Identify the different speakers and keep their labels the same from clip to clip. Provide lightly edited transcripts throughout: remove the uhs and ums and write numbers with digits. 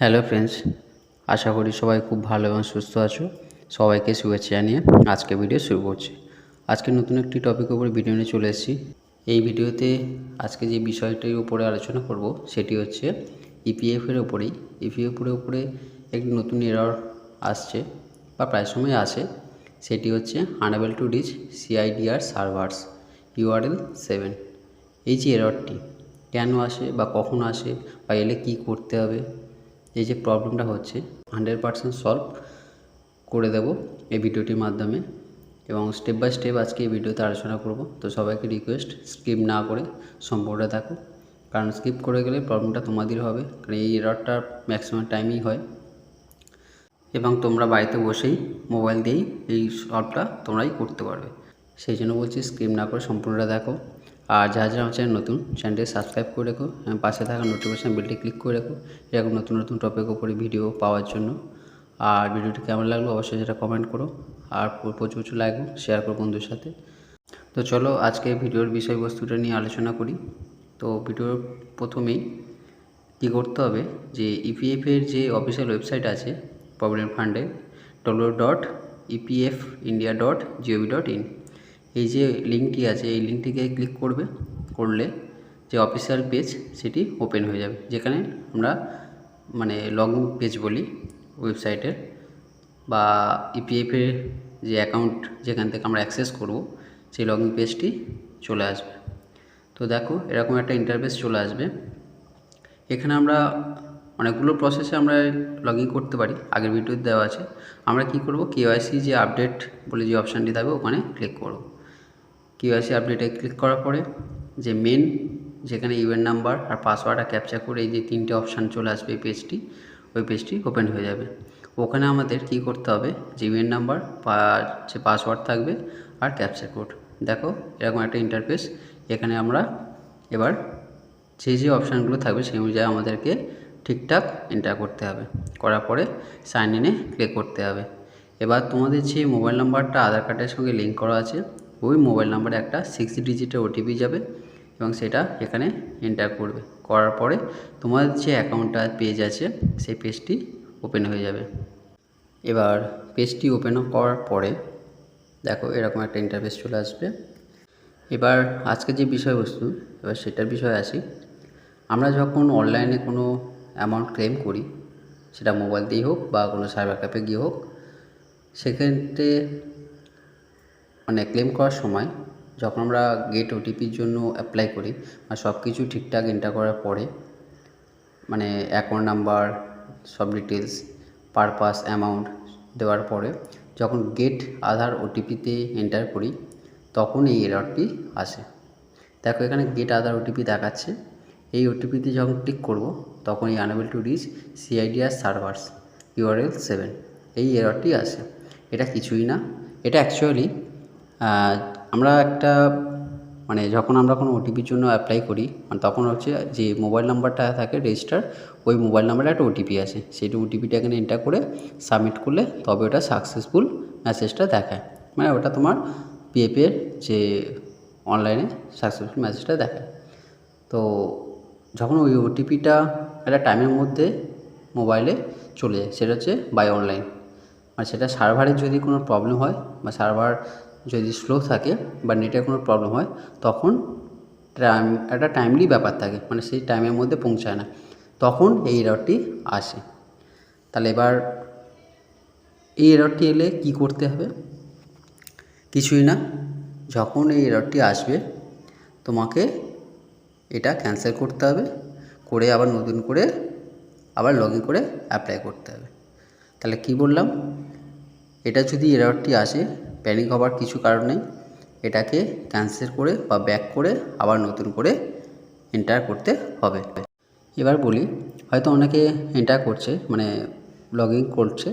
Speaker 1: Hello friends, আশা করি সবাই খুব ভালো এবং সুস্থ আছো। সবাইকে শুভেচ্ছা জানিয়ে আজকে ভিডিও শুরু করছি। আজকে নতুন একটি টপিকের উপরে ভিডিও নিয়ে চলে এসেছি। এই ভিডিওতে আজকে যে বিষয়টির উপরে আলোচনা করব সেটি হচ্ছে ইপিএফের উপরেই। ইপিএফের উপরে একটি নতুন এরর আসছে বা প্রায় সময় আসে, সেটি হচ্ছে unable to reach CIDR servers URL 7। এই যে এররটি কেন আসে বা কখন আসে বা এলে কী করতে হবে, এই যে প্রবলেমটা হচ্ছে 100% সলভ করে দেব এই ভিডিওটির মাধ্যমে এবং স্টেপ বাই স্টেপ আজকে এই ভিডিওতে আলোচনা করব। তো সবাইকে রিকোয়েস্ট স্কিপ না করে সম্পূর্ণ থাকো, কারণ স্কিপ করে গেলে প্রবলেমটা তোমাদের হবে, কারণ এই এররটা ম্যাক্সিমাম টাইমই হয় এবং তোমরা বাড়িতে বসেই মোবাইল দিয়েই এই সলভটা তোমরাই করতে পারবে। সেই জন্য বলছি স্কিপ না করে সম্পূর্ণটা দেখো। আর যারা যারা আমার চ্যানেল নতুন, চ্যানেলটি সাবস্ক্রাইব করে রেখো এবং পাশে থাকা নোটিফিকেশান বেলটি ক্লিক করে রেখো এরকম নতুন নতুন টপিকের উপরে ভিডিও পাওয়ার জন্য। আর ভিডিওটি কেমন লাগলো অবশ্যই সেটা কমেন্ট করো, আর প্রচুর প্রচুর লাইক শেয়ার করো বন্ধুর সাথে। তো চলো আজকে ভিডিওর বিষয়বস্তুটা নিয়ে আলোচনা করি। তো ভিডিওর প্রথমেই কী করতে হবে, যে ইপিএফের যে অফিসিয়াল ওয়েবসাইট আছে প্রভিডেন্ট ফান্ডের, www.epfindia.gov.in, এই যে লিঙ্কটি আছে এই লিঙ্কটিকে ক্লিক করলে যে অফিসিয়াল পেজ সেটি ওপেন হয়ে যাবে, যেখানে আমরা লগ ইন পেজ বলি ওয়েবসাইটের, বা ইপিএফের যে অ্যাকাউন্ট যেখান থেকে আমরা অ্যাক্সেস করব সেই লগ ইন পেজটি চলে আসবে। তো দেখো এরকম একটা ইন্টারফেস চলে আসবে। এখানে আমরা অনেকগুলো প্রসেসে আমরা লগ ইন করতে পারি, আগের ভিডিওতে দেওয়া আছে। আমরা কি করব, কেওয়াইসি যে আপডেট বলে যে অপশানটি থাকবে ওখানে ক্লিক করব। কেওয়াইসি আপডেটে ক্লিক করার পরে যে মেন যেখানে ইউএন নাম্বার আর পাসওয়ার্ড আর ক্যাপচা করে এই যে তিনটে অপশান চলে আসবে এই পেজটি, ওই পেজটি ওপেন হয়ে যাবে। ওখানে আমাদের কি করতে হবে, যে ইউএন নাম্বার যে পাসওয়ার্ড থাকবে আর ক্যাপচা কোড, দেখো এরকম একটা ইন্টারফেস। এখানে আমরা এবার যে অপশানগুলো থাকবে সেই অনুযায়ী আমাদেরকে ঠিকঠাক এন্টার করতে হবে। করার পরে সাইন ইনে ক্লিক করতে হবে। এবার তোমাদের যে মোবাইল নাম্বারটা আধার কার্ডের সঙ্গে লিঙ্ক করা আছে ওই মোবাইল নাম্বারে একটা 6 ডিজিটের ওটিপি যাবে এবং সেটা এখানে এন্টার করবে। করার পরে তোমার যে অ্যাকাউন্টটা পেজ আছে সেই পেজটি ওপেন হয়ে যাবে। এবার পেজটি ওপেন করার পরে দেখো এরকম একটা ইন্টারফেস চলে আসবে। এবার আজকে যে বিষয়বস্তু, এবার সেটার বিষয়ে আসি। আমরা যখন অনলাইনে কোনো অ্যামাউন্ট ক্লেম করি, সেটা মোবাইল দিয়েই হোক বা কোনো সাইবার ক্যাফে গিয়ে হোক, সেক্ষেত্রে ক্লেম করার সময় যখন আমরা গেট ওটিপির জন্য অ্যাপ্লাই করি আর সব কিছু ঠিকঠাক এন্টার করার পরে, অ্যাকাউন্ট নাম্বার সব ডিটেলস পারপাস অ্যামাউন্ট দেওয়ার পরে যখন গেট আধার ওটিপিতে এন্টার করি তখন এই এররটি আসে। দেখো এখানে গেট আধার ওটিপি দেখাচ্ছে, এই ওটিপিতে যখন ক্লিক করব তখন এই unable to reach CIDR servers URL 7 এই এররটি আসে। এটা কিছুই না, এটা অ্যাকচুয়ালি আমরা একটা যখন আমরা কোনো ওটিপির জন্য অ্যাপ্লাই করি তখন হচ্ছে যে মোবাইল নাম্বারটা থাকে রেজিস্টার, ওই মোবাইল নাম্বারে একটা ওটিপি আসে, সেইটা ওটিপিটা এখানে এন্টার করে সাবমিট করলে তবে ওটা সাকসেসফুল মেসেজটা দেখায়, ওটা তোমার পিএফের যে অনলাইনে সাকসেসফুল মেসেজটা দেখায়। তো যখন ওই ওটিপিটা একটা টাইমের মধ্যে মোবাইলে চলে যায়, সেটা হচ্ছে বাই অনলাইন, সেটা সার্ভারের যদি কোনো প্রবলেম হয় বা সার্ভার যদি স্লো থাকে বা নেটের কোনো প্রবলেম হয় তখন একটা টাইমলি ব্যাপার থাকে, সেই টাইমের মধ্যে পৌঁছায় না, তখন এই এররটি আসে। তাহলে এবার এই এররটি এলে কি করতে হবে, কিছুই না, যখন এই এররটি আসবে তোমাকে এটা ক্যান্সেল করতে হবে, করে আবার নতুন করে আবার লগ ইন করে অ্যাপ্লাই করতে হবে। তাহলে কি বললাম, এটা যদি এররটি আসে প্যানিক হবার কিছু কারণ নেই, এটাকে ক্যান্সেল করে বা ব্যাক করে আবার নতুন করে এন্টার করতে হবে। এবার বলি, হয়তো অনেকে এন্টার করছে লগ ইন করছে,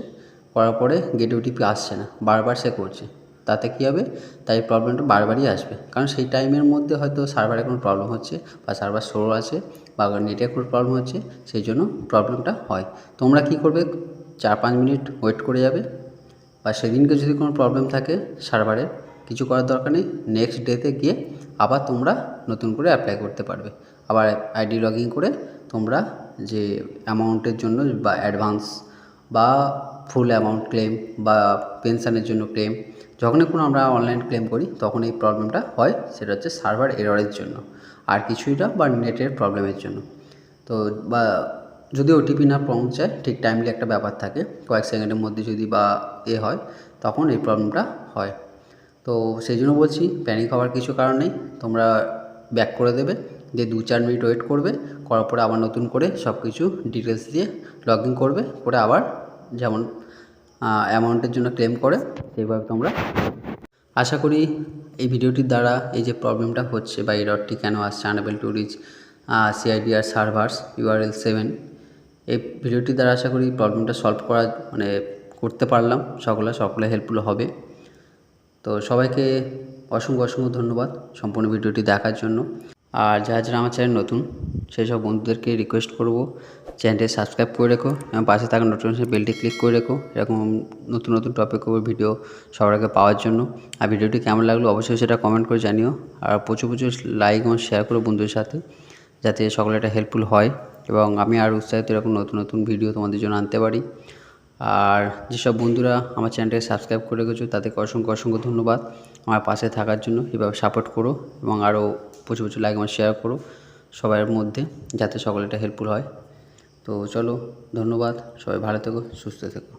Speaker 1: করার পরে গেট ওটিপি আসছে না, বারবার সে করছে, তাতে কী হবে, তাই প্রবলেমটা বারবারই আসবে, কারণ সেই টাইমের মধ্যে হয়তো সার্ভারে কোনো প্রবলেম হচ্ছে বা সার্ভার স্লো আছে বা নেটের কোনো প্রবলেম হচ্ছে, সেই জন্য প্রবলেমটা হয়। তোমরা কি করবে, 4-5 মিনিট ওয়েট করে যাবে, বা সেদিনকে যদি কোনো প্রবলেম থাকে সার্ভারে, কিছু করার দরকার নেই, নেক্সট ডেতে গিয়ে আবার তোমরা নতুন করে অ্যাপ্লাই করতে পারবে। আবার আইডি লগ ইন করে তোমরা যে অ্যামাউন্টের জন্য বা অ্যাডভান্স বা ফুল অ্যামাউন্ট ক্লেম বা পেনশনের জন্য ক্লেম, যখনই কোনো আমরা অনলাইন ক্লেম করি তখন এই প্রবলেমটা হয়, সেটা হচ্ছে সার্ভার এররের জন্য, আর কিছুই না, বা নেটের প্রবলেমের জন্য। তো বা যদি ওটিপি না পৌঁছায় ঠিক টাইমলি একটা ব্যাপার থাকে, কয়েক সেকেন্ডের মধ্যে যদি বা হয়, তখন এই প্রবলেমটা হয়। তো সেই জন্য বলছি, প্যানিক হওয়ার কিছু কারণ নেই। তোমরা ব্যাক করে দেবে, দিয়ে 2-4 মিনিট ওয়েট করবে, করার পরে আবার নতুন করে সব কিছু ডিটেলস দিয়ে লগ ইন করবে, করে আবার যেমন অ্যামাউন্টের জন্য ক্লেম করে সেইভাবে তোমরা। আশা করি এই ভিডিওটির দ্বারা এই যে প্রবলেমটা হচ্ছে বা এররটি কেন আসছে, unable to reach CIDR servers URL 7, এই ভিডিওটির দ্বারা আশা করি প্রবলেমটা সলভ করা করতে পারলাম, সকলে হেল্পফুল হবে। তো সবাইকে অসংখ্য ধন্যবাদ সম্পূর্ণ ভিডিওটি দেখার জন্য। আর যারা আমার চ্যানেল নতুন, সেই সব বন্ধুদেরকে রিকোয়েস্ট করব চ্যানেলটি সাবস্ক্রাইব করে রেখো এবং পাশে থাকা নোটিফিকেশন বেলটি ক্লিক করে রেখো, এরকম নতুন টপিক উপর ভিডিও সবার আগে পাওয়ার জন্য। আর ভিডিওটি কেমন লাগলো অবশ্যই সেটা কমেন্ট করে জানিও, আর প্রচুর লাইক এবং শেয়ার করো বন্ধুদের সাথে, যাতে সকলে এটা হেল্পফুল হয় এবং আমি আর উৎসাহিত এরকম নতুন ভিডিও তোমাদের জন্য আনতে পারি। আর যেসব বন্ধুরা আমার চ্যানেলটাকে সাবস্ক্রাইব করে রেখেছো তাদেরকে অসংখ্য ধন্যবাদ আমার পাশে থাকার জন্য। এভাবে সাপোর্ট করো এবং আরও প্রচুর লাইক এবং শেয়ার করো সবার মধ্যে, যাতে সকলে এটা হেল্পফুল হয়। তো চলো, ধন্যবাদ, সবাই ভালো থেকো, সুস্থ থেকো।